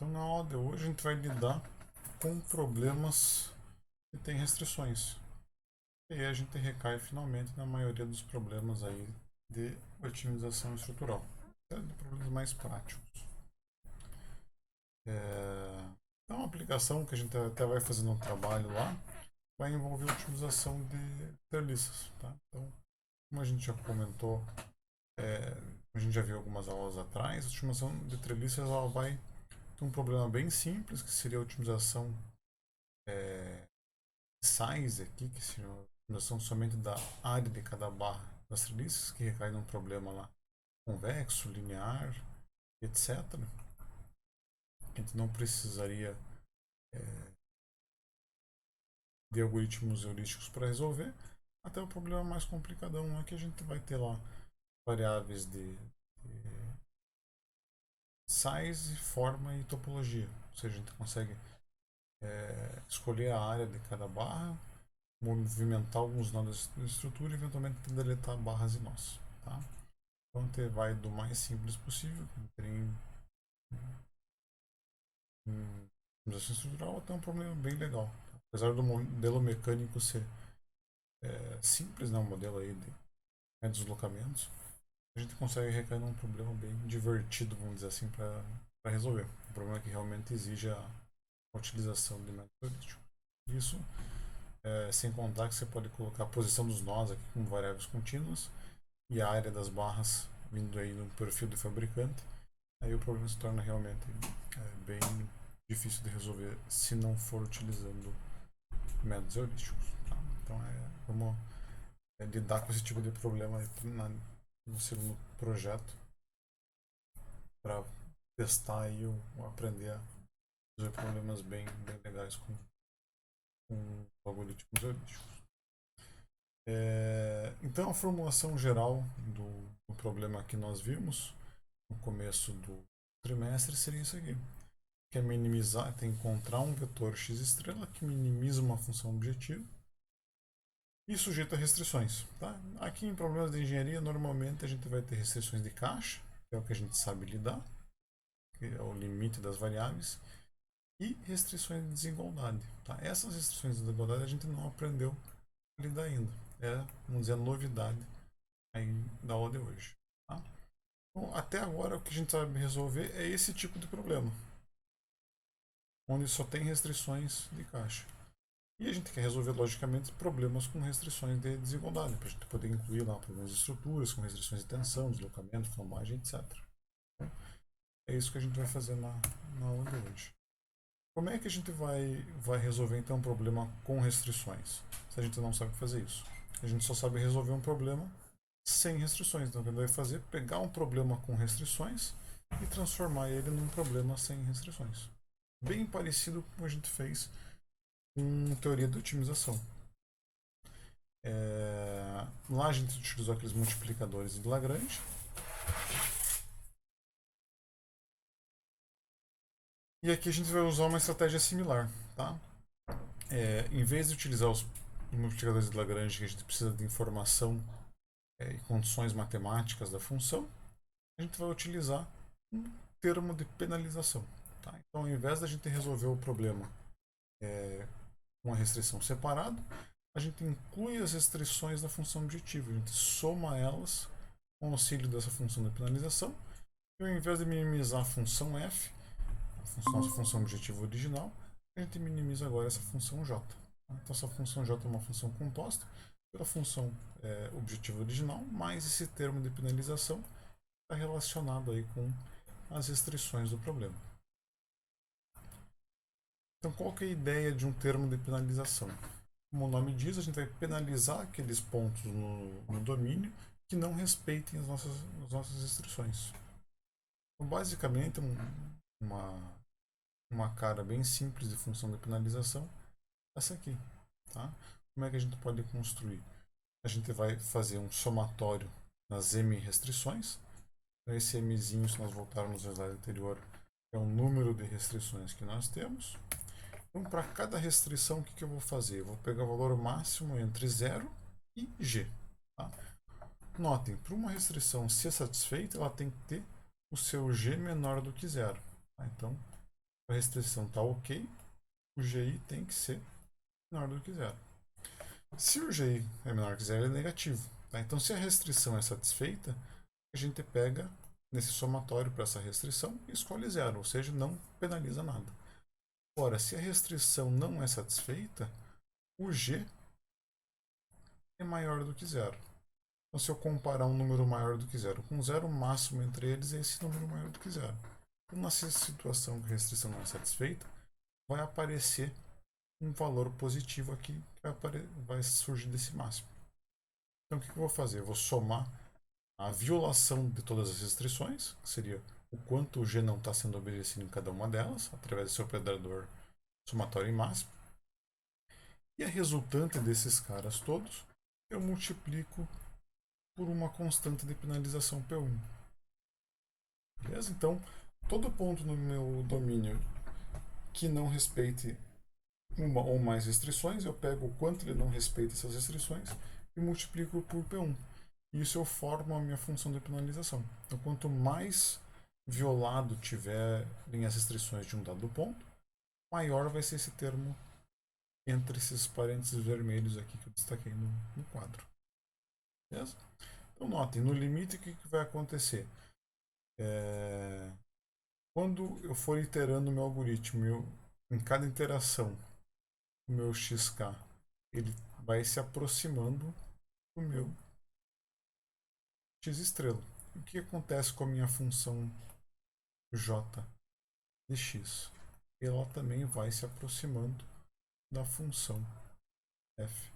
Então, na aula de hoje, a gente vai lidar com problemas que têm restrições. E aí a gente recai finalmente na maioria dos problemas aí de otimização estrutural. De problemas mais práticos. Então, a aplicação que a gente até vai fazendo um trabalho lá vai envolver otimização de treliças. Tá? Então, como a gente já comentou, a gente já viu algumas aulas atrás, a otimização de treliças ela vai ter um problema bem simples, que seria a otimização size aqui, que seria a otimização somente da área de cada barra das treliças, que recai num problema lá convexo, linear, etc. A gente não precisaria de algoritmos heurísticos para resolver. Até o problema mais complicadão é que a gente vai ter lá variáveis de size, forma e topologia. Ou seja, a gente consegue escolher a área de cada barra, movimentar alguns nós da estrutura e eventualmente deletar barras e nós. Tá? Então a gente vai do mais simples possível, que em otimização estrutural, até um problema bem legal. Apesar do modelo mecânico ser simples, né, um modelo aí de deslocamentos, a gente consegue recair num problema bem divertido, vamos dizer assim, para resolver. Um problema que realmente exige a utilização de métodos heurísticos. Isso sem contar que você pode colocar a posição dos nós aqui com variáveis contínuas e a área das barras vindo aí no perfil do fabricante. Aí o problema se torna realmente bem difícil de resolver se não for utilizando métodos heurísticos. Tá? Então vamos lidar com esse tipo de problema no segundo projeto para testar aí ou aprender a resolver problemas bem legais com algoritmos heurísticos. Então a formulação geral do problema que nós vimos no começo do trimestre seria isso aqui. Que é minimizar, tem que encontrar um vetor x estrela que minimiza uma função objetivo e sujeito a restrições. Tá? Aqui em problemas de engenharia, normalmente a gente vai ter restrições de caixa, que é o que a gente sabe lidar, que é o limite das variáveis, e restrições de desigualdade. Tá? Essas restrições de desigualdade a gente não aprendeu a lidar ainda. Vamos dizer, a novidade aí da aula de hoje. Tá? Então, até agora, o que a gente sabe resolver é esse tipo de problema, onde só tem restrições de caixa. E a gente quer resolver, logicamente, problemas com restrições de desigualdade, para a gente poder incluir lá problemas de estruturas, com restrições de tensão, deslocamento, flambagem, etc. Então, é isso que a gente vai fazer na aula de hoje. Como é que a gente vai resolver, então, um problema com restrições, se a gente não sabe fazer isso? A gente só sabe resolver um problema sem restrições. Então, o que a gente vai fazer é pegar um problema com restrições e transformar ele num problema sem restrições. Bem parecido com o que a gente fez com teoria de otimização. Lá a gente utilizou aqueles multiplicadores de Lagrange. E aqui a gente vai usar uma estratégia similar. Tá? Em vez de utilizar os multiplicadores de Lagrange, que a gente precisa de informação e condições matemáticas da função, a gente vai utilizar um termo de penalização. Tá? Então, ao invés da gente resolver o problema com a restrição separada, a gente inclui as restrições da função objetiva, a gente soma elas com o auxílio dessa função de penalização, e ao invés de minimizar a função f, nossa função objetiva original, a gente minimiza agora essa função j. Então essa função j é uma função composta pela função objetiva original, mais esse termo de penalização está relacionado aí com as restrições do problema. Então qual que é a ideia de um termo de penalização? Como o nome diz, a gente vai penalizar aqueles pontos no domínio que não respeitem as nossas restrições. Então, basicamente, uma cara bem simples de função de penalização é essa aqui. Tá? Como é que a gente pode construir? A gente vai fazer um somatório nas m restrições. Então, esse mzinho, se nós voltarmos no slide anterior, é o número de restrições que nós temos. Então, para cada restrição, o que eu vou fazer? Eu vou pegar o valor máximo entre 0 e g. Tá? Notem, para uma restrição ser satisfeita, ela tem que ter o seu g menor do que 0. Tá? Então, a restrição está ok, o GI tem que ser menor do que zero. Se o GI é menor que zero, ele é negativo. Tá? Então, se a restrição é satisfeita, a gente pega nesse somatório para essa restrição e escolhe zero, ou seja, não penaliza nada. Ora, se a restrição não é satisfeita, o G é maior do que zero. Então, se eu comparar um número maior do que zero com zero, o máximo entre eles é esse número maior do que zero. Então, nessa situação que a restrição não é satisfeita, vai aparecer um valor positivo aqui que vai surgir desse máximo. Então, o que eu vou fazer? Eu vou somar a violação de todas as restrições, que seria o quanto o G não está sendo obedecido em cada uma delas, através do seu operador somatório em máximo. E a resultante desses caras todos, eu multiplico por uma constante de penalização P1. Beleza? Então, todo ponto no meu domínio que não respeite uma ou mais restrições, eu pego o quanto ele não respeita essas restrições e multiplico por P1. Isso eu formo a minha função de penalização. Então, quanto mais violado tiverem as restrições de um dado ponto, maior vai ser esse termo entre esses parênteses vermelhos aqui que eu destaquei no quadro. Beleza? Então, notem, no limite, o que vai acontecer? Quando eu for iterando o meu algoritmo, em cada interação, o meu xk ele vai se aproximando do meu x estrela. O que acontece com a minha função j de x? Ela também vai se aproximando da função f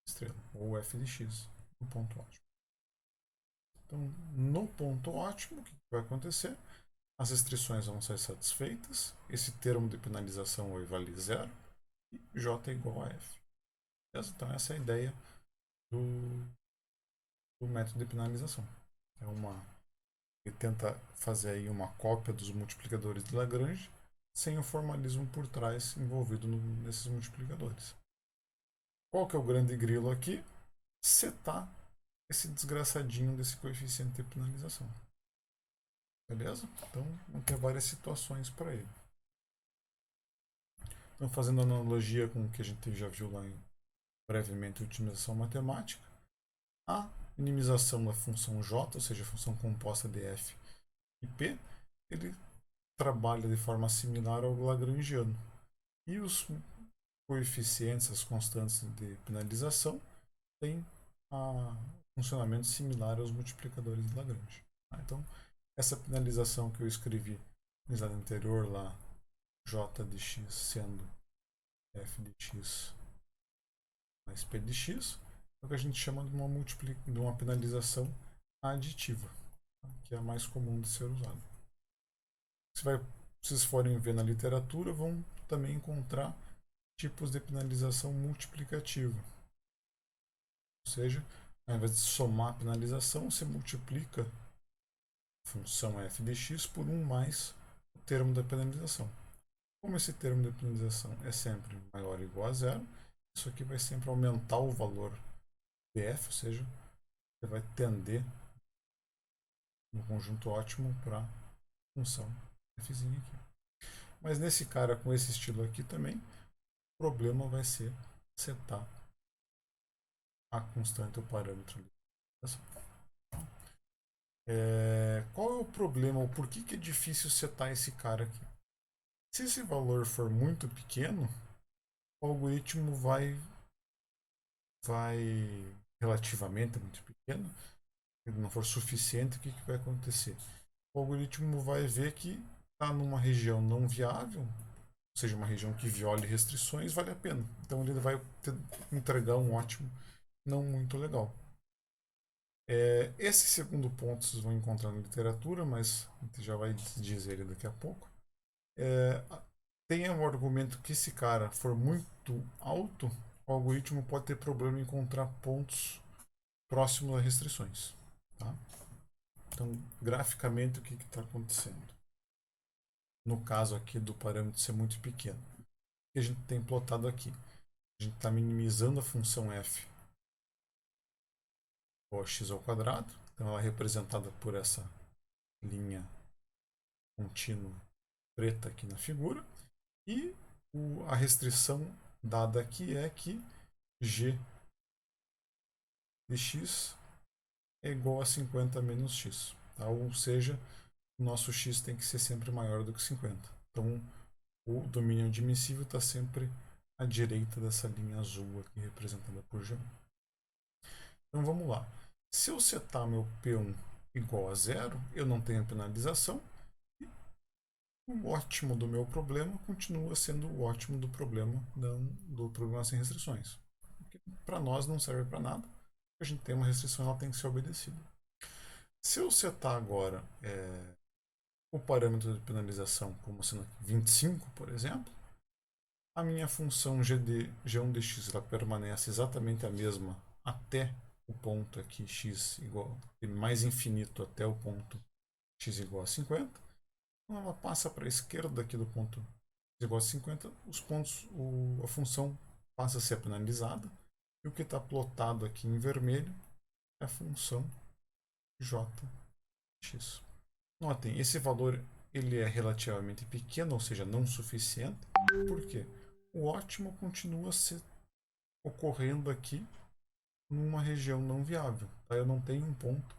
estrela, ou f de x, no ponto ótimo. Então, no ponto ótimo, o que vai acontecer? As restrições vão ser satisfeitas, esse termo de penalização vale zero, e j é igual a f. Então, essa é a ideia do método de penalização. Ele tenta fazer aí uma cópia dos multiplicadores de Lagrange, sem o formalismo por trás envolvido nesses multiplicadores. Qual que é o grande grilo aqui? Setar esse desgraçadinho desse coeficiente de penalização. Beleza? Então, vamos ter várias situações para ele. Então, fazendo analogia com o que a gente já viu lá brevemente em otimização matemática, a minimização da função j, ou seja, a função composta de f e p, ele trabalha de forma similar ao lagrangiano. E os coeficientes, as constantes de penalização, têm funcionamento similar aos multiplicadores de Lagrange. Então, essa penalização que eu escrevi no slide anterior lá, j de x sendo f de x mais p de x, é o que a gente chama de uma penalização aditiva, que é a mais comum de ser usada. Se vocês forem ver na literatura, vão também encontrar tipos de penalização multiplicativa. Ou seja, ao invés de somar a penalização, você multiplica a função f de x por 1 mais o termo da penalização. Como esse termo de penalização é sempre maior ou igual a zero, isso aqui vai sempre aumentar o valor de f, ou seja, você vai tender no conjunto ótimo para a função fzinha aqui. Mas nesse cara com esse estilo aqui também, o problema vai ser setar a constante, o parâmetro. Qual é o problema, ou por que é difícil setar esse cara aqui? Se esse valor for muito pequeno, o algoritmo vai relativamente muito pequeno, se ele não for suficiente, o que vai acontecer? O algoritmo vai ver que está numa região não viável, ou seja, uma região que viole restrições, vale a pena. Então ele vai entregar um ótimo não muito legal. Esse segundo ponto vocês vão encontrar na literatura, mas a gente já vai dizer ele daqui a pouco. Tem um argumento que esse cara for muito alto, o algoritmo pode ter problema em encontrar pontos próximos a restrições. Tá? Então, graficamente, o que está acontecendo? No caso aqui do parâmetro ser muito pequeno, o que a gente tem plotado aqui? A gente está minimizando a função f ou x ao quadrado, então ela é representada por essa linha contínua preta aqui na figura. E a restrição dada aqui é que g de x é igual a 50 menos x. Tá? Ou seja, o nosso x tem que ser sempre maior do que 50. Então, o domínio admissível está sempre à direita dessa linha azul aqui representada por G1. Então vamos lá. Se eu setar meu P1 igual a zero, eu não tenho penalização. E o ótimo do meu problema continua sendo o ótimo do problema sem restrições. Para nós não serve para nada. A gente tem uma restrição, ela tem que ser obedecida. Se eu setar agora o parâmetro de penalização como sendo 25, por exemplo, a minha função G1 de x ela permanece exatamente a mesma até o ponto aqui x igual, mais infinito até o ponto x igual a 50. Quando ela passa para a esquerda aqui do ponto x igual a 50, os pontos, a função passa a ser penalizada. E o que está plotado aqui em vermelho é a função jx. Notem, esse valor ele é relativamente pequeno, ou seja, não suficiente. Por quê? O ótimo continua se ocorrendo aqui numa região não viável. Tá? Eu não tenho um ponto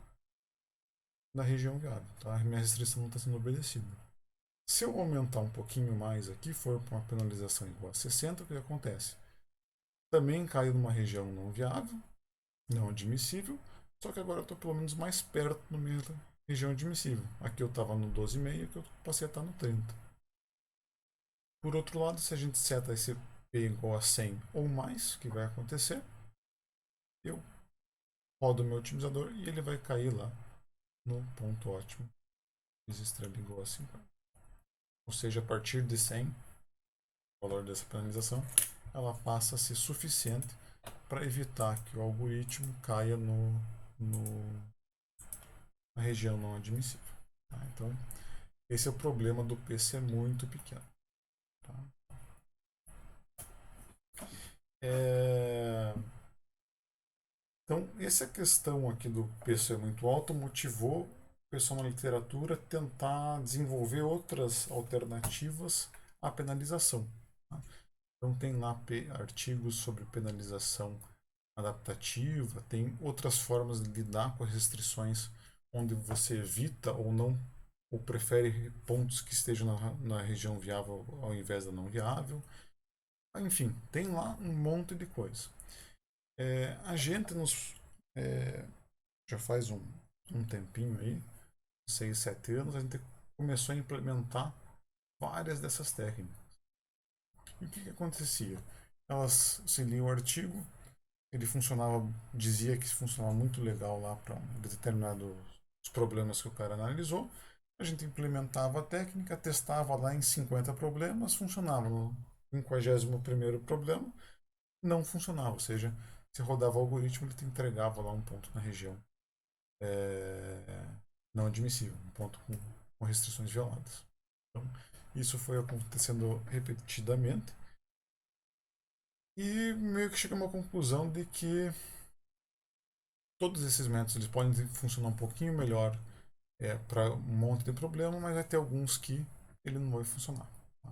na região viável. Tá? A minha restrição não está sendo obedecida. Se eu aumentar um pouquinho mais aqui, for para uma penalização igual a 60, o que acontece? Também caiu numa região não viável, não admissível, só que agora eu estou pelo menos mais perto da minha região admissível. Aqui eu estava no 12,5, aqui eu passei a estar no 30. Por outro lado, se a gente seta esse P igual a 100 ou mais, o que vai acontecer? Eu rodo o meu otimizador e ele vai cair lá no ponto ótimo. X estrela igual a 50. Ou seja, a partir de 100, o valor dessa penalização, ela passa a ser suficiente para evitar que o algoritmo caia na região não admissível. Tá? Então, esse é o problema do P ser muito pequeno. Tá? Então, essa questão aqui do P ser muito alto motivou o pessoal na literatura tentar desenvolver outras alternativas à penalização. Tá? Então, tem lá artigos sobre penalização adaptativa, tem outras formas de lidar com as restrições onde você evita ou não, ou prefere pontos que estejam na região viável ao invés da não viável. Enfim, tem lá um monte de coisa. A gente já faz um tempinho aí, 6, 7 anos, a gente começou a implementar várias dessas técnicas. E o que acontecia? Elas se liam o artigo, ele funcionava, dizia que funcionava muito legal lá para determinados problemas que o cara analisou. A gente implementava a técnica, testava lá em 50 problemas, funcionava. No 51º problema, não funcionava. Ou seja, se rodava o algoritmo, ele te entregava lá um ponto na região não admissível, um ponto com restrições violadas. Então, isso foi acontecendo repetidamente. E meio que chega a uma conclusão de que todos esses métodos eles podem funcionar um pouquinho melhor para um monte de problema, mas vai ter alguns que ele não vai funcionar. Tá?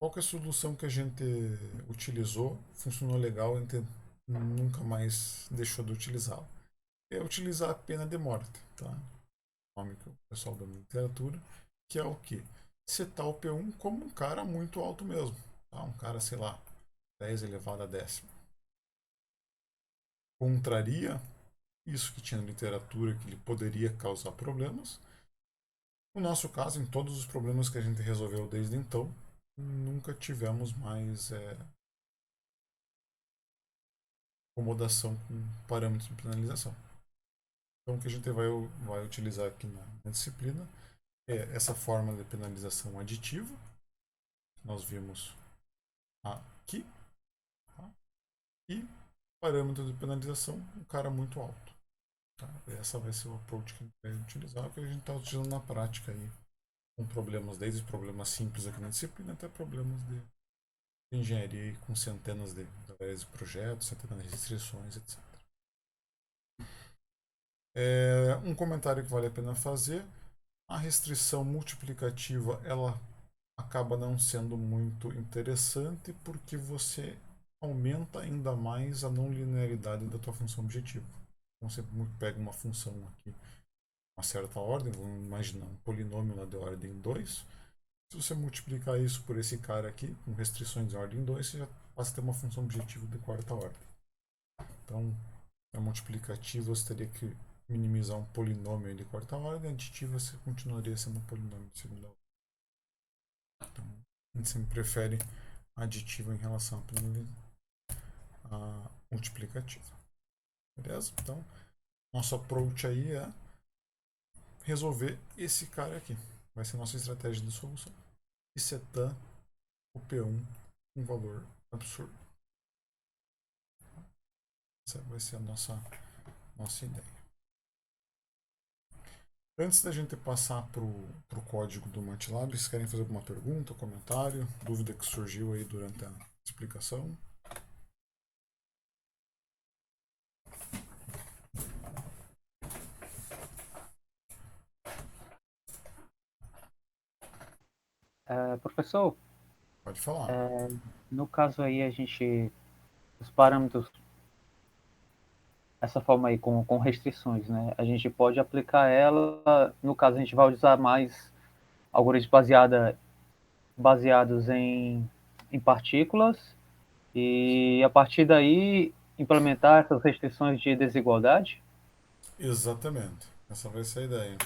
Qual que é a solução que a gente utilizou? Funcionou legal, a gente nunca mais deixou de utilizá-la. É utilizar a pena de morte, tá? O nome que o pessoal da literatura, que é o que? Setar o P1 como um cara muito alto mesmo. Tá? Um cara, sei lá, 10 elevado a décima. Contraria isso que tinha na literatura que ele poderia causar problemas. No nosso caso, em todos os problemas que a gente resolveu desde então, nunca tivemos mais acomodação com parâmetros de penalização. Então, o que a gente vai utilizar aqui na disciplina é essa forma de penalização aditiva, que nós vimos aqui, tá? E parâmetro de penalização, um cara muito alto. Tá? Essa vai ser o approach que a gente vai utilizar, que a gente está utilizando na prática aí, com problemas, desde problemas simples aqui na disciplina até problemas de engenharia com centenas de projetos, centenas de restrições, etc. Um comentário que vale a pena fazer: a restrição multiplicativa ela acaba não sendo muito interessante porque você aumenta ainda mais a não linearidade da tua função objetivo. Então você pega uma função aqui, uma certa ordem, vamos imaginar um polinômio lá de ordem 2. Se você multiplicar isso por esse cara aqui, com restrições de ordem 2, você já passa a ter uma função objetivo de quarta ordem. Então, a multiplicativa você teria que minimizar um polinômio de quarta ordem, a aditiva você continuaria sendo um polinômio de segunda ordem. Então, a gente sempre prefere a aditiva em relação à multiplicativa. Beleza? Então, nosso approach aí é resolver esse cara aqui. Vai ser a nossa estratégia de solução. E setar o P1 com um valor absurdo. Essa vai ser a nossa ideia. Antes da gente passar para o código do MATLAB, vocês querem fazer alguma pergunta, comentário, dúvida que surgiu aí durante a explicação? Professor, Pode falar. no caso aí os parâmetros, essa forma aí com restrições, né? A gente pode aplicar ela, no caso a gente vai usar mais algoritmos baseados em partículas e a partir daí implementar essas restrições de desigualdade. Exatamente. Essa vai ser a ideia.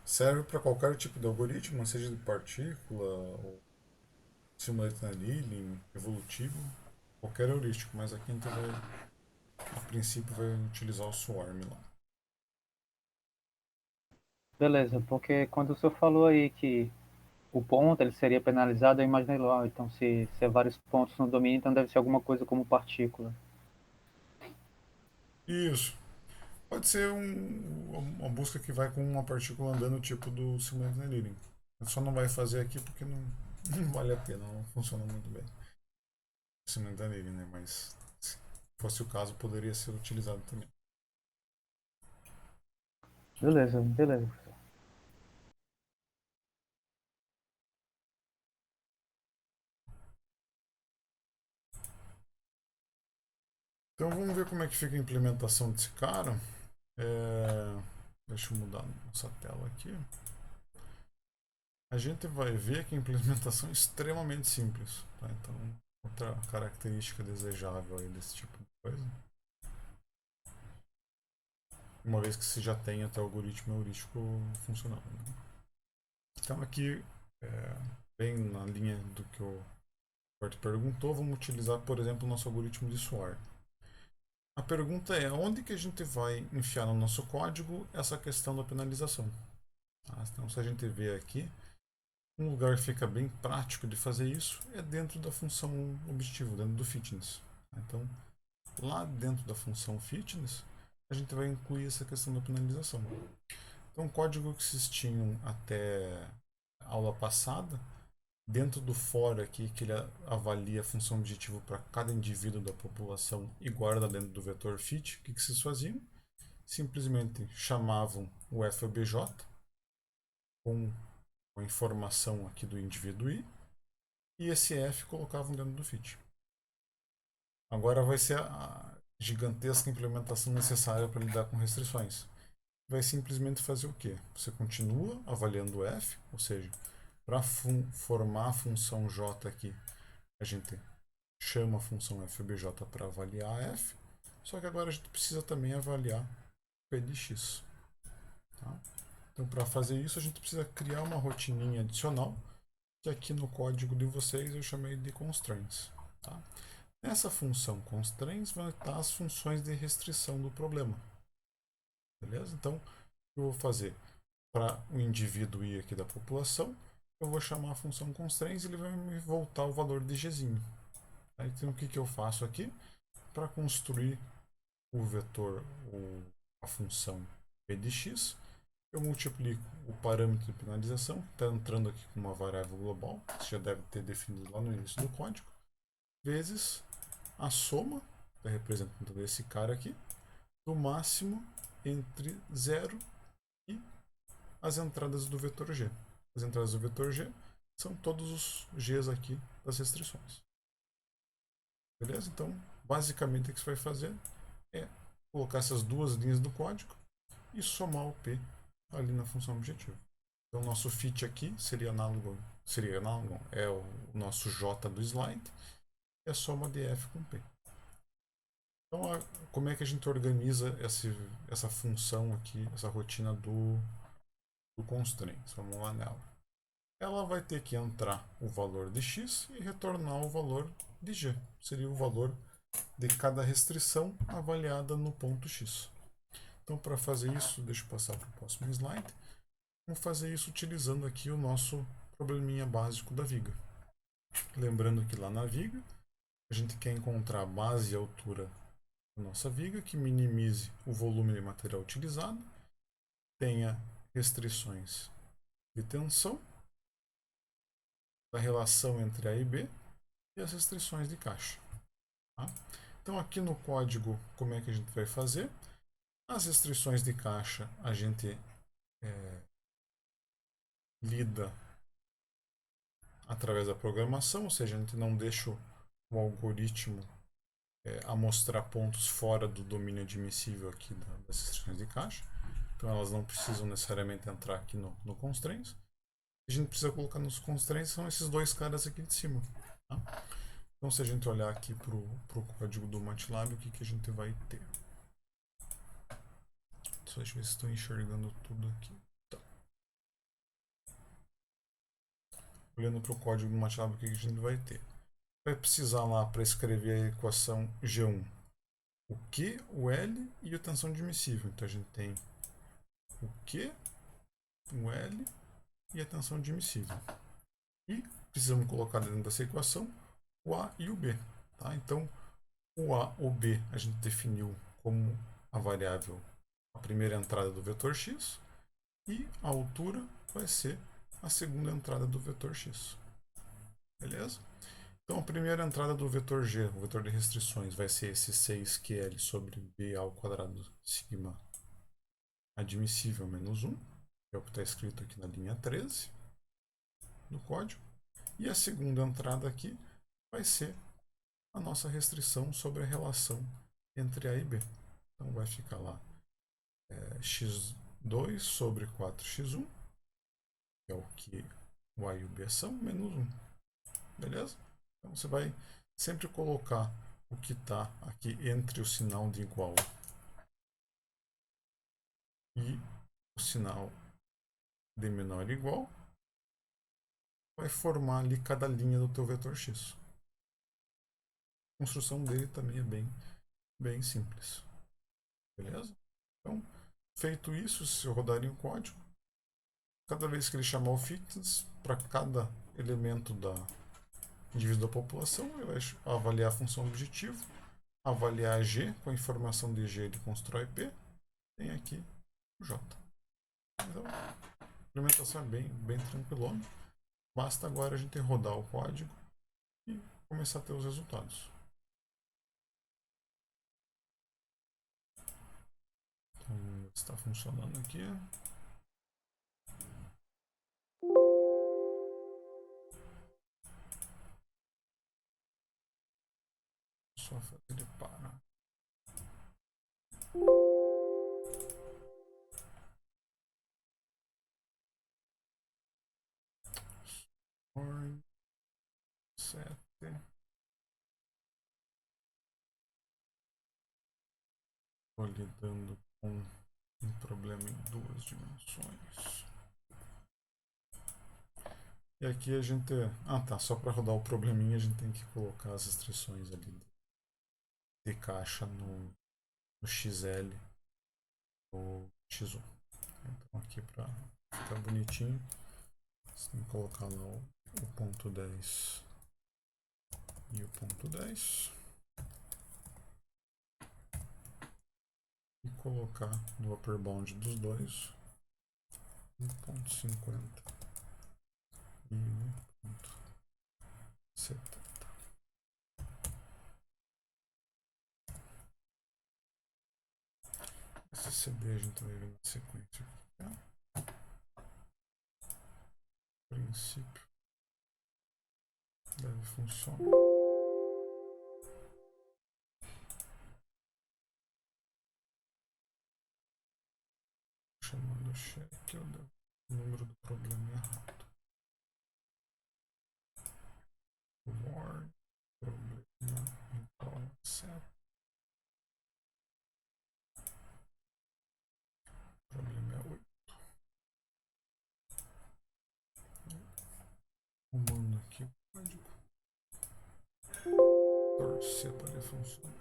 Serve para qualquer tipo de algoritmo, seja de partícula, ou simultaneous annealing, evolutivo, qualquer heurístico, mas aqui a gente vai, a princípio, vai utilizar o swarm lá. Beleza, porque quando o senhor falou aí que o ponto ele seria penalizado, eu imaginei lá, então se é vários pontos no domínio, então deve ser alguma coisa como partícula. Isso. Pode ser uma busca que vai com uma partícula andando tipo do simultaneous annealing. Só não vai fazer aqui porque não, não vale a pena, não funciona muito bem. Simultaneous annealing, né? Mas se fosse o caso, poderia ser utilizado também. Beleza, beleza. Então vamos ver como é que fica a implementação desse cara. Deixa eu mudar nossa tela aqui. A gente vai ver que a implementação é extremamente simples. Tá? Então, outra característica desejável aí desse tipo de coisa, uma vez que você já tem até o algoritmo heurístico funcionando. Né? Então aqui, bem na linha do que o Roberto perguntou, vamos utilizar, por exemplo, o nosso algoritmo de SOAR. A pergunta é, onde que a gente vai enfiar no nosso código essa questão da penalização? Tá? Então, se a gente vê aqui, um lugar que fica bem prático de fazer isso é dentro da função objetivo, dentro do fitness. Então, lá dentro da função fitness, a gente vai incluir essa questão da penalização. Então, o código que vocês tinham até a aula passada, dentro do for aqui, que ele avalia a função objetivo para cada indivíduo da população e guarda dentro do vetor fit, o que vocês faziam? Simplesmente chamavam o FOBJ com a informação aqui do indivíduo I e esse F colocavam dentro do fit. Agora vai ser a gigantesca implementação necessária para lidar com restrições. Vai simplesmente fazer o quê? Você continua avaliando o F, ou seja, para formar a função J aqui, a gente chama a função FBJ para avaliar a F, só que agora a gente precisa também avaliar P de X. Tá? Então, para fazer isso, a gente precisa criar uma rotininha adicional, que aqui no código de vocês eu chamei de constraints. Tá? Nessa função constraints vão estar as funções de restrição do problema. Beleza? Então, eu vou fazer para o indivíduo I aqui da população, eu vou chamar a função constraints e ele vai me voltar o valor de Gzinho. Aí, então, o que eu faço aqui? Para construir o vetor, a função p de x, eu multiplico o parâmetro de penalização, que está entrando aqui com uma variável global, que você já deve ter definido lá no início do código, vezes a soma, que está representando esse cara aqui, do máximo entre 0 e as entradas do vetor g. As entradas do vetor g são todos os Gs aqui das restrições. Beleza? Então, basicamente o que você vai fazer é colocar essas duas linhas do código e somar o P ali na função objetivo. Então, o nosso fit aqui seria análogo, é o nosso J do slide, é a soma de F com P. Então, como é que a gente organiza essa função aqui, essa rotina do constraints? Vamos lá nela. Ela vai ter que entrar o valor de x e retornar o valor de g. Seria o valor de cada restrição avaliada no ponto x. Então, para fazer isso, deixa eu passar para o próximo slide. Vamos fazer isso utilizando aqui o nosso probleminha básico da viga. Lembrando que lá na viga, a gente quer encontrar a base e a altura da nossa viga, que minimize o volume de material utilizado, tenha restrições de tensão, a relação entre A e B e as restrições de caixa. Tá? Então, aqui no código, como é que a gente vai fazer? As restrições de caixa a gente lida através da programação, ou seja, a gente não deixa o algoritmo amostrar pontos fora do domínio admissível aqui das restrições de caixa. Então, elas não precisam necessariamente entrar aqui no constraints. A gente precisa colocar nos constraints são esses dois caras aqui de cima. Tá? Então, se a gente olhar aqui para o código do MATLAB, o que a gente vai ter? Só deixa eu ver se estou enxergando tudo aqui. Tá. Olhando para o código do MATLAB, o que a gente vai ter? Vai precisar lá para escrever a equação G1 o Q, o L e a tensão admissível. Então, a gente tem o Q, o L e a tensão admissível. E precisamos colocar dentro dessa equação o A e o B. Tá? Então, o A ou B a gente definiu como a variável, a primeira entrada do vetor x, e a altura vai ser a segunda entrada do vetor x. Beleza? Então, a primeira entrada do vetor g, o vetor de restrições, vai ser esse 6ql sobre b ao quadrado sigma admissível menos 1, que é o que está escrito aqui na linha 13 do código. E a segunda entrada aqui vai ser a nossa restrição sobre a relação entre A e B. Então vai ficar lá x2 sobre 4x1, que é o que o A e o B são, menos 1. Beleza? Então você vai sempre colocar o que está aqui entre o sinal de igual e o sinal de menor ou igual. Vai formar ali cada linha do teu vetor x. A construção dele também é bem simples. Beleza? Então, feito isso, se eu rodar em um código, cada vez que ele chamar o fitness, para cada elemento da indivíduo da população, ele vai avaliar a função objetivo, avaliar G, com a informação de G ele constrói P, tem aqui o J. Então, a implementação é bem tranquilona. Basta agora a gente rodar o código e começar a ter os resultados. Então, está funcionando aqui. Só fazer ele parar. Scoring 7. Estou lidando com um problema em duas dimensões. E aqui a gente... só para rodar o probleminha a gente tem que colocar as restrições ali de caixa no XL ou X1. Então aqui para ficar bonitinho, você tem que colocar lá o ponto 10 e o ponto 10. E colocar no upper bound dos dois 1.50 e 1.70. Esse CB a gente vai ver na sequência aqui, tá? Princípio Deve funcionar. Chamando o cheque, eu devo o número do problema errado. Word, problema, concept. O problema é 8. Arrumando aqui o código. Torcer para ele funcionar.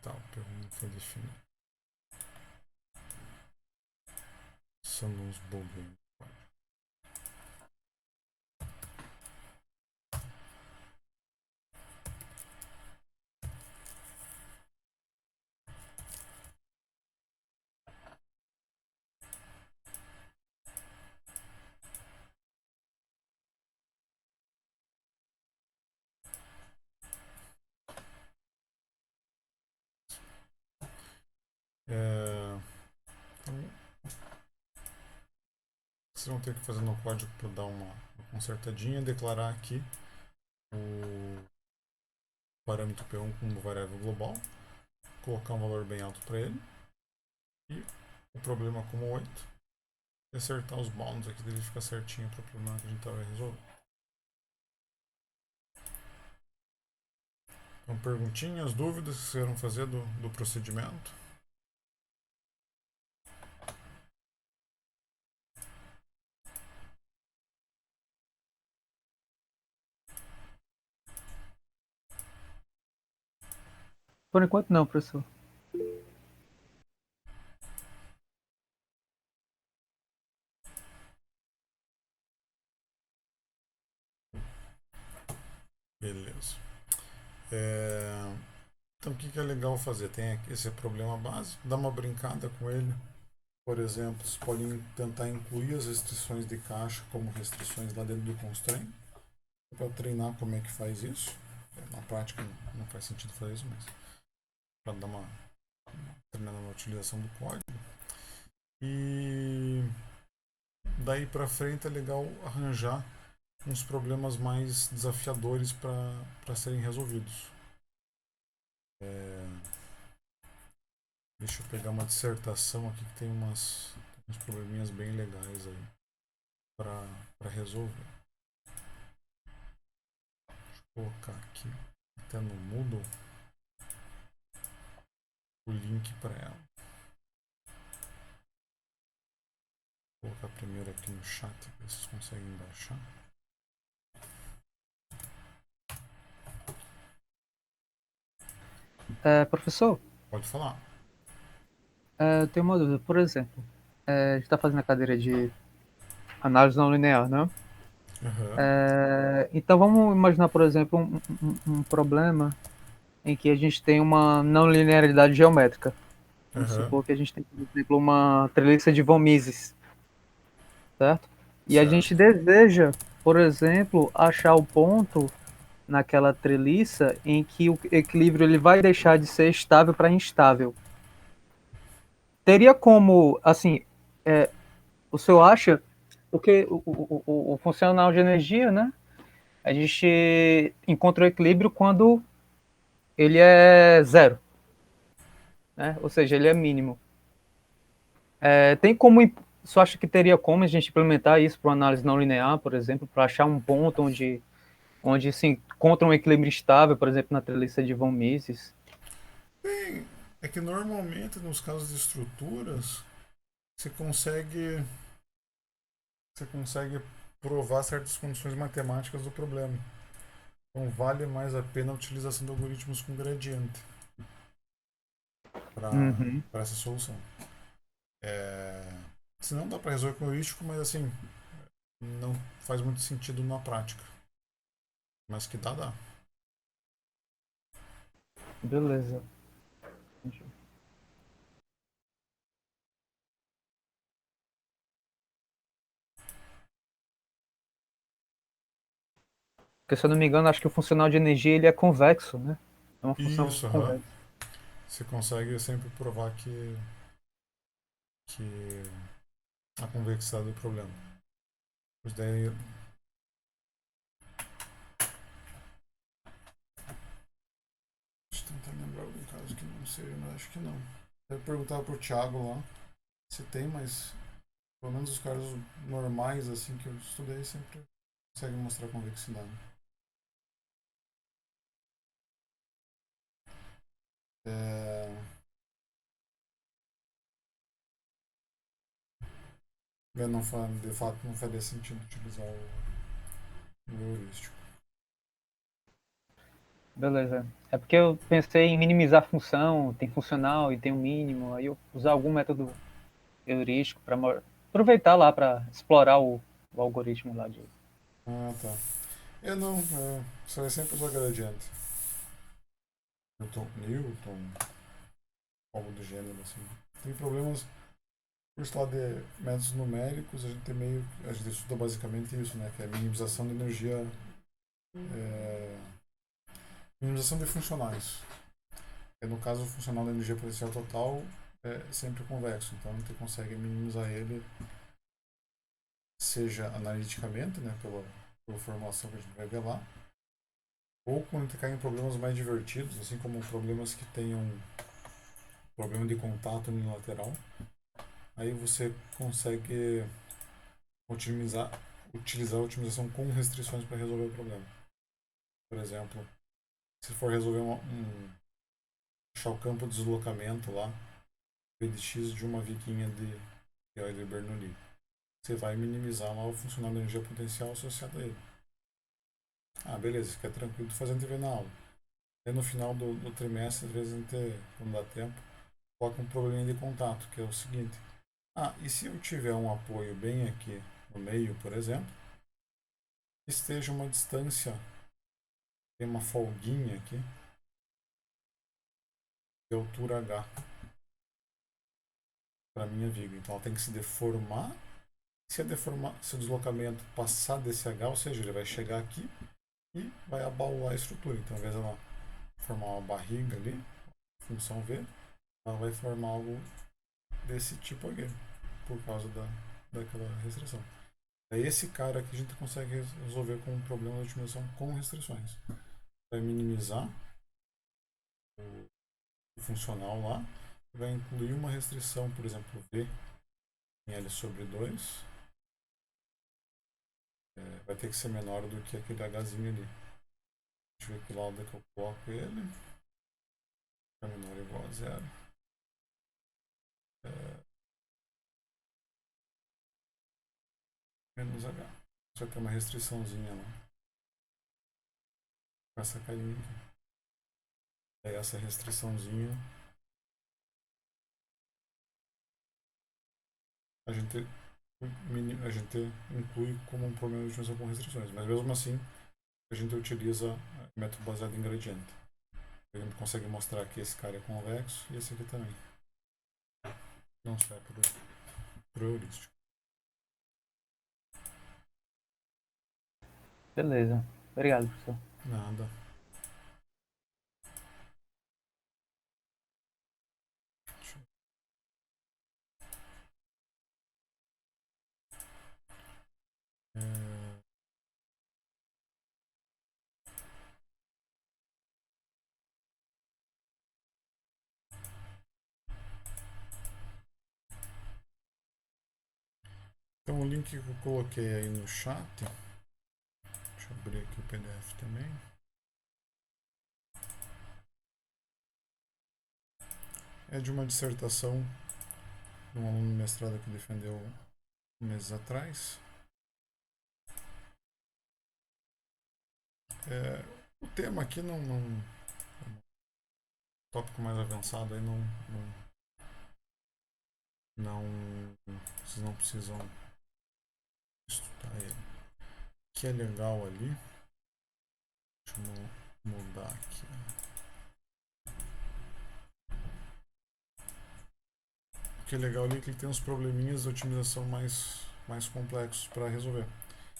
Tá, o pergunta foi definido. São uns bugs. Então, vocês vão ter que fazer no código para dar uma consertadinha e declarar aqui o parâmetro P1 como variável global, colocar um valor bem alto para ele e o problema como 8 e acertar os bounds aqui dele ficar certinho para o problema que a gente estava resolvendo. Então, perguntinhas, dúvidas que vocês queiram fazer do procedimento? Por enquanto não, professor. Beleza. Então, o que é legal fazer? Tem esse problema básico, dá uma brincada com ele. Por exemplo, você pode tentar incluir as restrições de caixa como restrições lá dentro do constraint para treinar como é que faz isso. Na prática não faz sentido fazer isso, mas para dar uma treinada na utilização do código. E daí para frente é legal arranjar uns problemas mais desafiadores para serem resolvidos. Deixa eu pegar uma dissertação aqui que tem uns probleminhas bem legais aí para resolver. Deixa eu colocar aqui até no Moodle o link para ela. Vou colocar primeiro aqui no chat para vocês conseguem baixar. Professor, Pode falar. eu tenho uma dúvida. Por exemplo, a gente está fazendo a cadeira de análise não linear, né? Uhum. Então vamos imaginar, por exemplo, um problema em que a gente tem uma não linearidade geométrica. Vamos Uhum. supor que a gente tem, por exemplo, uma treliça de von Mises, certo? E a gente Certo. deseja, por exemplo, achar o ponto naquela treliça em que o equilíbrio ele vai deixar de ser estável para instável. Teria como, assim, o senhor acha, porque o funcional de energia, né? A gente encontra o equilíbrio quando ele é zero, né? Ou seja, ele é mínimo. Tem como, você acha que teria como a gente implementar isso para uma análise não linear, por exemplo, para achar um ponto onde se encontra um equilíbrio estável, por exemplo, na treliça de von Mises? Bem, é que normalmente nos casos de estruturas você consegue provar certas condições matemáticas do problema. Então vale mais a pena a utilização de algoritmos com gradiente para Uhum. essa solução. Se não dá para resolver com heurístico, mas assim, não faz muito sentido na prática. Mas que dá, dá. Beleza. Porque se eu não me engano, acho que o funcional de energia ele é convexo, né? É uma função Isso, aham. convexa. Você consegue sempre provar que a convexidade do problema. Mas daí, deixa eu tentar lembrar algum caso que não seja, mas acho que não. Eu perguntava pro Thiago lá se tem, mas pelo menos os casos normais assim que eu estudei sempre conseguem mostrar convexidade. É, não, de fato não faria sentido utilizar o heurístico. Beleza. É porque eu pensei em minimizar a função, tem funcional e tem um mínimo, aí eu usar algum método heurístico para aproveitar lá para explorar o algoritmo lá de. Ah, tá. Eu não, você sempre usar gradiente. Newton, algo do gênero, assim. Tem problemas por esse lado de métodos numéricos, a gente estuda basicamente isso, né? Que é a minimização de energia, é, minimização de funcionais. E no caso, o funcional da energia potencial total é sempre convexo, então a gente consegue minimizar ele, seja analiticamente, né? Pela formulação que a gente vai ver lá, ou quando a gente cai em problemas mais divertidos, assim como problemas que tenham problema de contato unilateral, aí você consegue otimizar, utilizar a otimização com restrições para resolver o problema. Por exemplo, se for resolver achar o campo de deslocamento lá, v de x de uma viquinha de Euler-Bernoulli, você vai minimizar lá o funcional da energia potencial associado a ele. Ah, beleza, fica tranquilo de fazer a gente ver na aula. Aí no final do trimestre, às vezes a gente, quando dá tempo, coloca um probleminha de contato, que é o seguinte. Ah, e se eu tiver um apoio bem aqui no meio, por exemplo, esteja uma distância, tem uma folguinha aqui, de altura h para minha viga. Então ela tem que se deformar. Se o deslocamento passar desse h, ou seja, ele vai chegar aqui e vai abaular a estrutura. Então, ao invés de ela formar uma barriga ali, função V, ela vai formar algo desse tipo aqui, por causa daquela restrição. É esse cara que a gente consegue resolver com um problema de otimização com restrições. Vai minimizar o funcional lá, vai incluir uma restrição, por exemplo, V em L sobre 2, vai ter que ser menor do que aquele Hzinho ali. Deixa eu ver que lado que eu coloco ele. É menor ou igual a zero. É, menos H. Só tem uma restriçãozinha lá. Com essa carinha aqui. Aí essa restriçãozinha a gente, a gente inclui como um problema de otimização com restrições. Mas mesmo assim, a gente utiliza método baseado em gradiente. A gente consegue mostrar que esse cara é convexo e esse aqui também. Não sai por heurístico. Beleza. Obrigado, professor. Nada. É, então o link que eu coloquei aí no chat. Deixa eu abrir aqui o PDF também. É de uma dissertação de um aluno de mestrado que defendeu meses atrás. O tema aqui não tópico mais avançado aí não não, vocês não precisam estudar ele. O que é legal ali, deixa eu mudar aqui. O que é legal ali é que ele tem uns probleminhas de otimização mais complexos para resolver.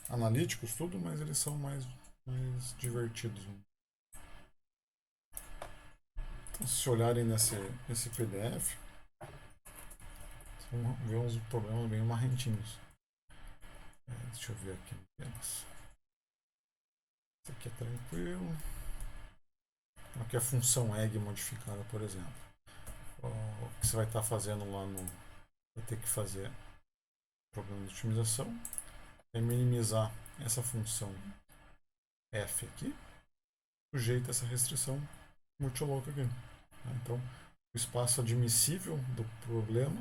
Analíticos, tudo, mas eles são mais divertidos. Então, se olharem nesse PDF, vocês vão ver uns problemas bem marrentinhos. Deixa eu ver aqui apenas. Esse aqui é tranquilo. Aqui é a função egg modificada, por exemplo. O que você vai estar fazendo lá no. Vai ter que fazer problema de otimização. É minimizar essa função f aqui, sujeita essa restrição multilocal aqui. Então, o espaço admissível do problema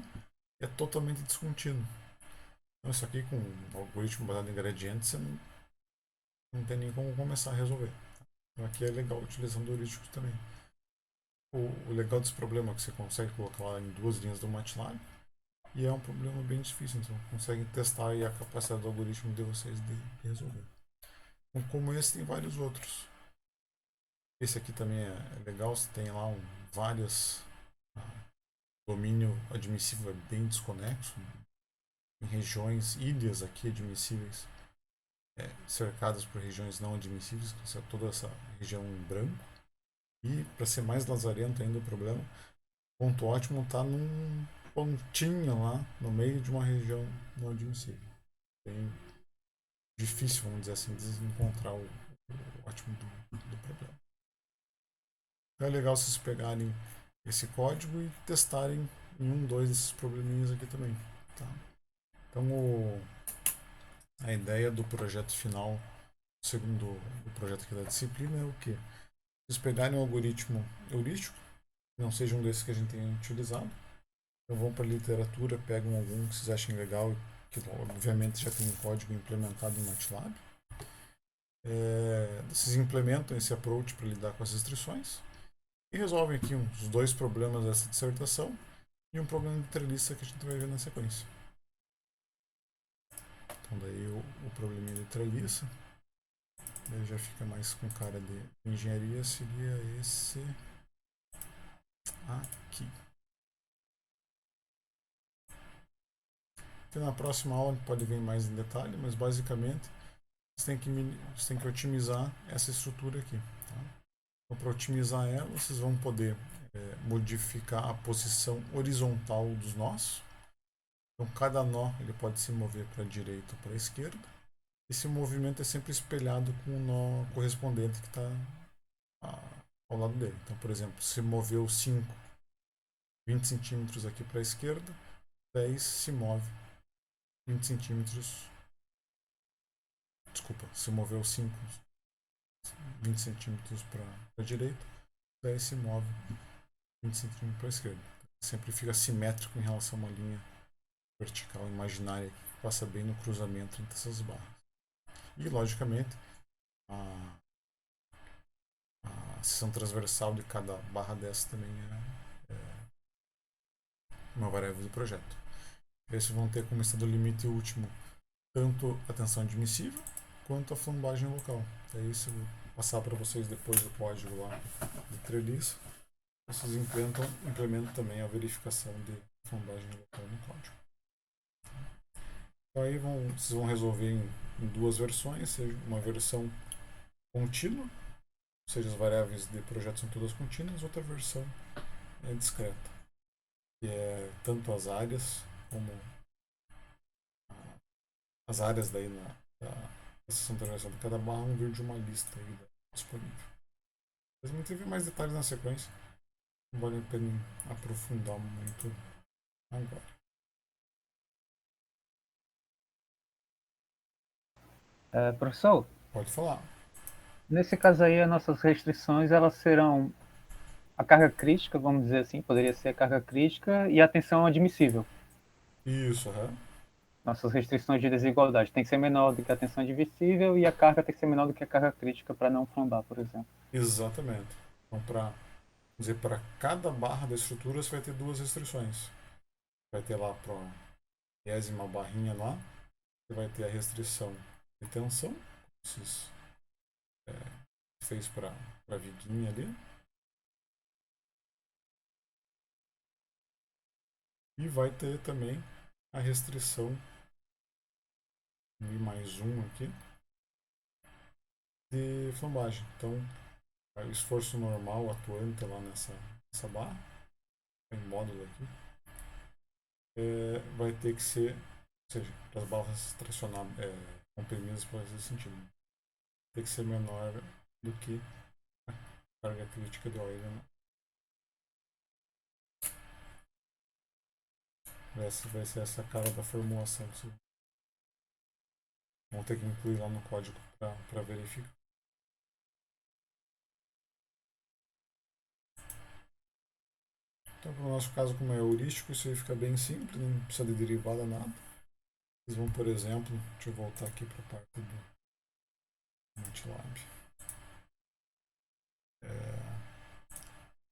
é totalmente descontínuo. Então, isso aqui com um algoritmo baseado em gradientes, você não tem nem como começar a resolver. Então, aqui é legal utilizando heurísticos também. O legal desse problema é que você consegue colocar lá em duas linhas do MATLAB e é um problema bem difícil, então conseguem testar aí a capacidade do algoritmo de vocês de resolver. Então, como esse, tem vários outros. Esse aqui também é legal, você tem lá vários. Domínio admissível é bem desconexo. Em regiões, ilhas aqui admissíveis, cercadas por regiões não admissíveis, toda essa região em branco. E, para ser mais lazarento ainda o problema, o ponto ótimo está num pontinho lá no meio de uma região não admissível. Bem difícil, vamos dizer assim, de encontrar o ótimo do problema. Então é legal vocês pegarem esse código e testarem em dois desses probleminhas aqui também. Tá? Então a ideia do projeto final, segundo o projeto aqui da disciplina, é o quê? Vocês pegarem um algoritmo heurístico, não seja um desses que a gente tem utilizado, então vão para a literatura, pegam algum que vocês achem legal, que obviamente já tem um código implementado em MATLAB. Vocês implementam esse approach para lidar com as restrições e resolvem aqui os dois problemas dessa dissertação e um problema de treliça que a gente vai ver na sequência. Então daí o probleminha de treliça, daí já fica mais com cara de engenharia, seria esse aqui. Então, na próxima aula a gente pode ver mais em detalhe, mas basicamente você tem que otimizar essa estrutura aqui. Tá? Então, para otimizar ela, vocês vão poder modificar a posição horizontal dos nós. Então, cada nó ele pode se mover para a direita ou para a esquerda. Esse movimento é sempre espelhado com o nó correspondente que está ao lado dele. Então, por exemplo, se moveu 20 centímetros aqui para a esquerda, 10 se move 20 centímetros. Desculpa, se moveu 20 centímetros para a direita, 10 se move 20 centímetros para a esquerda. Sempre fica simétrico em relação a uma linha vertical imaginária que passa bem no cruzamento entre essas barras. E, logicamente, a seção transversal de cada barra dessa também é uma variável do projeto. Esses vão ter como estado limite último tanto a tensão admissível quanto a flambagem local. Daí, isso eu vou passar para vocês depois do código lá de treliça. Vocês implementam também a verificação de flambagem local no código. Então aí vocês vão resolver em duas versões, seja uma versão contínua, ou seja, as variáveis de projeto são todas contínuas, outra versão é discreta, que é tanto as áreas como as áreas daí da seção transversal de cada barra vão vir de uma lista aí disponível. Mas vamos ter mais detalhes na sequência, não vale a pena aprofundar muito agora. Professor, Pode falar. nesse caso aí, as nossas restrições elas serão a carga crítica, vamos dizer assim, poderia ser a carga crítica e a tensão admissível. Isso, aham. Nossas restrições de desigualdade tem que ser menor do que a tensão admissível e a carga tem que ser menor do que a carga crítica para não flambar, por exemplo. Exatamente. Então, para cada barra da estrutura, você vai ter duas restrições. vai ter lá para a 10ª barrinha lá, você vai ter a restrição de tensão, esses, fez para a vidinha ali. E vai ter também a restrição e mais um aqui de flambagem. Então, o esforço normal atuante lá nessa barra, em módulo aqui, vai ter que ser, ou seja, para as barras tracionadas, comprimidas para esse sentido, tem que ser menor do que a carga crítica do óleo. Essa vai ser essa cara da formulação. Vão ter que incluir lá no código para verificar. Então, para o nosso caso, como é heurístico, isso aí fica bem simples, não precisa de derivada nada. Vocês vão, por exemplo, deixa eu voltar aqui para a parte do MATLAB.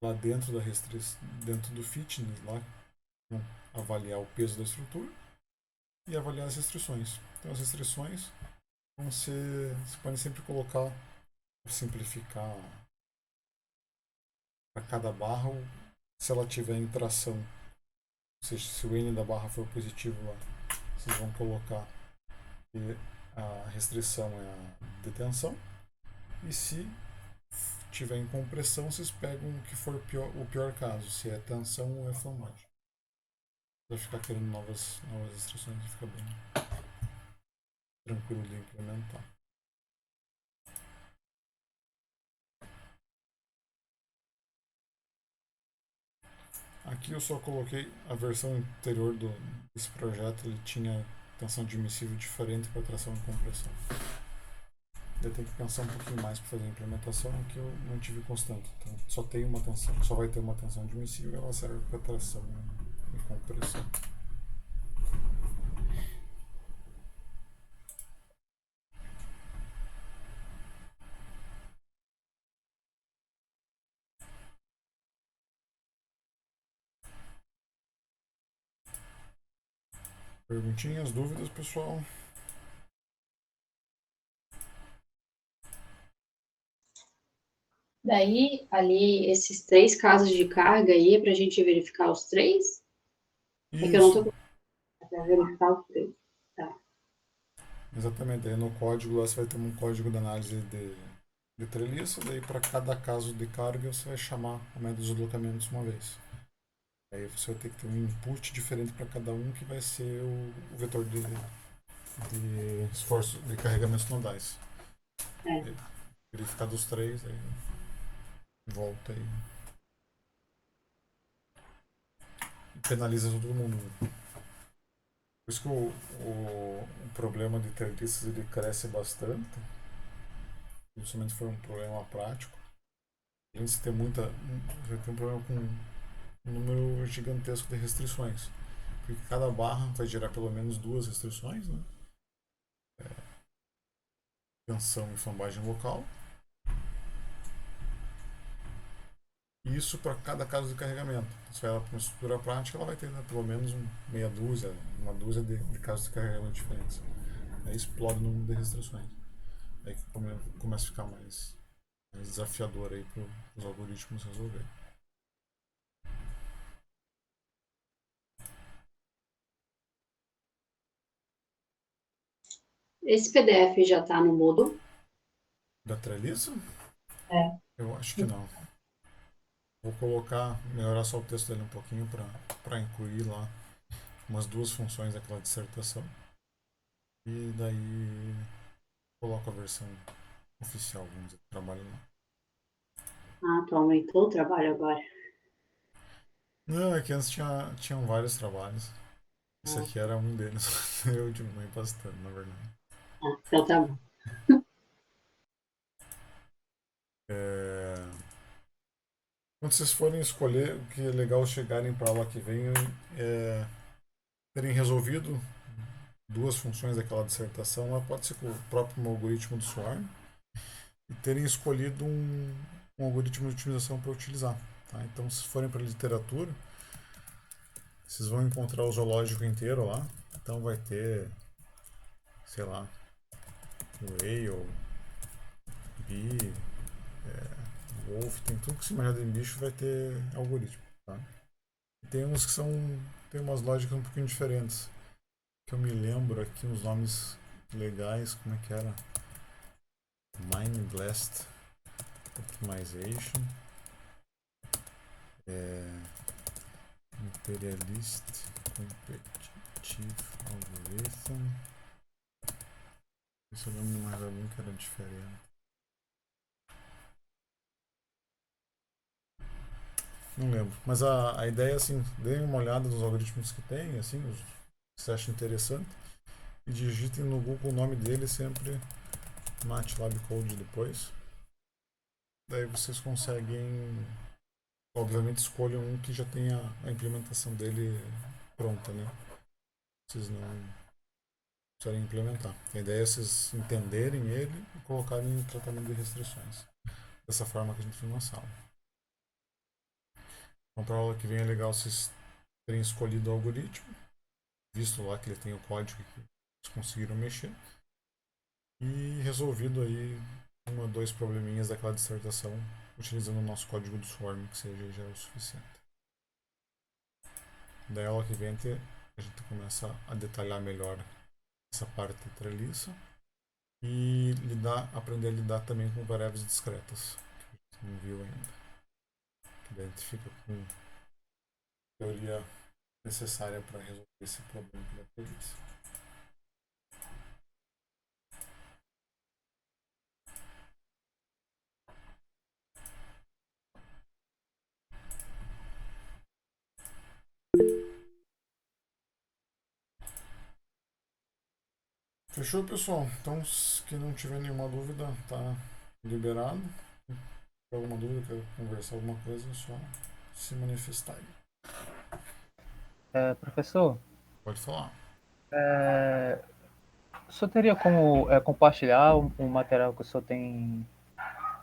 Lá dentro da restrição, dentro do fitness, lá, vão avaliar o peso da estrutura e avaliar as restrições. Então, as restrições vão ser, você pode sempre colocar, para simplificar, para cada barra, se ela tiver em tração, ou seja, se o N da barra for positivo lá, vocês vão colocar que a restrição é a detenção, e se tiver em compressão, vocês pegam o que for o pior caso, se é tensão ou é flambagem. Vai ficar querendo novas restrições, fica bem tranquilo de implementar. Aqui eu só coloquei a versão anterior desse projeto, ele tinha tensão admissível diferente para tração e compressão. Eu tenho que pensar um pouquinho mais para fazer a implementação, que eu não tive constante. Então só tem uma tensão, só vai ter uma tensão admissível, ela serve para tração e compressão. Perguntinhas, dúvidas, pessoal? Daí, ali, esses 3 casos de carga aí, é para a gente verificar os 3? É que eu não Isso, estou para verificar os 3. Tá. exatamente. Aí no código lá você vai ter um código de análise de treliça, daí para cada caso de carga você vai chamar o método de deslocamentos uma vez. Aí você vai ter que ter um input diferente para cada um, que vai ser o vetor de esforço de carregamentos nodais. É. Verificar dos 3, aí volta e penaliza todo mundo. Por isso que o problema de treliças ele cresce bastante, principalmente se for um problema prático. Além de ter vai ter um problema com um número gigantesco de restrições. Porque cada barra vai gerar pelo menos 2 restrições, né? Tensão e flambagem local. E isso para cada caso de carregamento. Se ela para uma estrutura prática, ela vai ter, né, pelo menos meia dúzia, uma dúzia de casos de carregamento diferentes. Aí explode o número de restrições. Aí começa a ficar mais desafiador aí para os algoritmos resolverem. Esse PDF já está no Moodle? Da treliça? É. Eu acho que não. Vou melhorar só o texto dele um pouquinho para incluir lá umas 2 funções daquela dissertação. E daí coloco a versão oficial, vamos dizer, trabalho lá. Ah, tu aumentou o trabalho agora. Não, é que antes tinham vários trabalhos. Esse aqui era um deles. Eu diminui bastante, na verdade. Ah, então tá bom. Quando vocês forem escolher, o que é legal chegarem para a aula que vem é terem resolvido 2 funções daquela dissertação. Lá pode ser com o próprio algoritmo do Swarm e terem escolhido um algoritmo de otimização para utilizar. Tá? Então, se forem para a literatura, Vocês vão encontrar o zoológico inteiro lá. Então vai ter, sei lá, whale, bee, wolf, tem tudo que se imagina em bicho vai ter algoritmo, tá? E tem uns que são, tem umas lógicas um pouquinho diferentes. Que eu me lembro aqui uns nomes legais, como é que era? Mind Blast Optimization, Imperialist Competitive Algorithm. Se eu lembro de mais algum que era diferente. Não lembro. Mas a ideia é assim, deem uma olhada nos algoritmos que tem, assim, os que você acha interessante. E digitem no Google o nome dele sempre MATLAB Code depois. Daí vocês conseguem, obviamente escolham um que já tenha a implementação dele pronta, né? Vocês não precisarem implementar. A ideia é vocês entenderem ele e colocarem em tratamento de restrições. Dessa forma que a gente viu na sala. Então, para a aula que vem é legal vocês terem escolhido o algoritmo, visto lá que ele tem o código que vocês conseguiram mexer, e resolvido aí um ou dois probleminhas daquela dissertação utilizando o nosso código do Swarm, que seja já o suficiente. Da aula que vem a gente começa a detalhar melhor essa parte da treliça e aprender a lidar também com variáveis discretas, que a gente não viu ainda. Que daí a gente fica com a teoria necessária para resolver esse problema da treliça. Fechou, pessoal? Então, se não tiver nenhuma dúvida, tá liberado. Se tiver alguma dúvida, quer conversar alguma coisa, é só se manifestar aí. Professor, Pode falar. o senhor teria como compartilhar o material que o senhor tem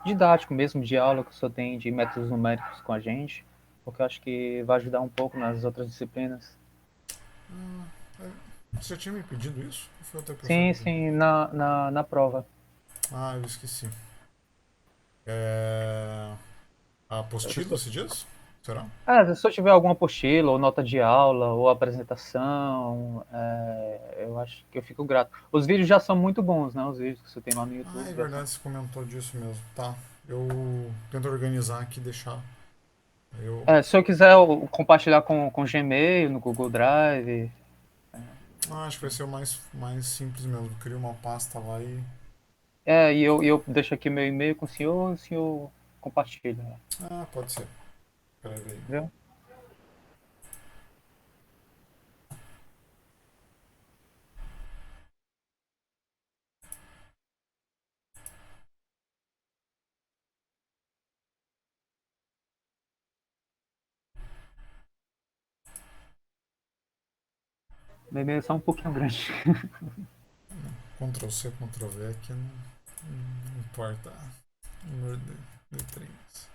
didático mesmo, de aula que o senhor tem de métodos numéricos com a gente? Porque eu acho que vai ajudar um pouco nas outras disciplinas. Você já tinha me pedido isso? Ou foi outra pessoa Sim, que pediu? sim, na prova. Ah, eu esqueci. É... A apostila, se diz? Será? Se o senhor tiver alguma apostila, ou nota de aula, ou apresentação, eu acho que eu fico grato. Os vídeos já são muito bons, né? Os vídeos que você tem lá no Ah, YouTube é já são. verdade, você comentou disso mesmo. Tá. Eu tento organizar aqui e deixar. Eu... Se eu quiser compartilhar com Gmail, no Google Drive. acho que vai ser o mais simples mesmo. Crio uma pasta lá e. E eu deixo aqui meu e-mail com o senhor compartilha. Ah, pode ser. Peraí, aí. Viu? Meu e-mail é só um pouquinho grande. Ctrl C, Ctrl V aqui não importa o número de letrinhas.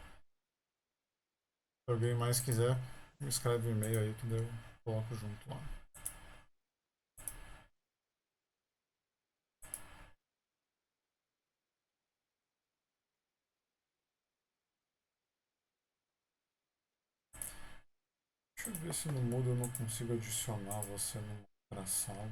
Se alguém mais quiser, me escreve um e-mail aí que eu coloco junto lá. Deixa eu ver se no Moodle eu não consigo adicionar você numa outra sala.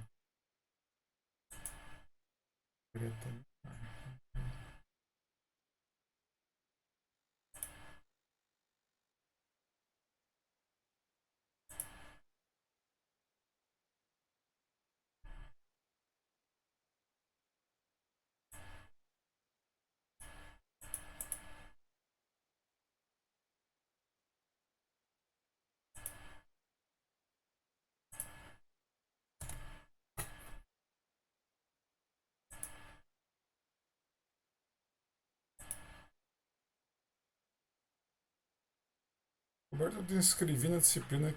Roberto, eu te inscrevi na disciplina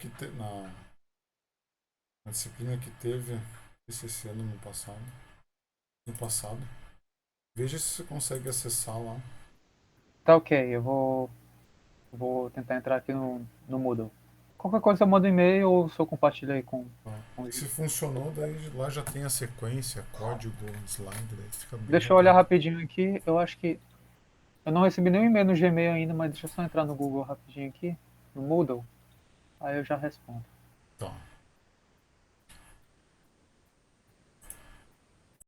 na disciplina que teve esse ano no passado. No passado. Veja se você consegue acessar lá. Tá ok, eu vou tentar entrar aqui no Moodle. Qualquer coisa eu mando e-mail ou se eu compartilho aí com Se funcionou, daí lá já tem a sequência, código, slide, daí fica bem Deixa eu olhar bacana. rapidinho aqui. Eu acho que. Eu não recebi nenhum e-mail no Gmail ainda, mas deixa eu só entrar no Google rapidinho aqui. No Moodle. Aí eu já respondo. Tá.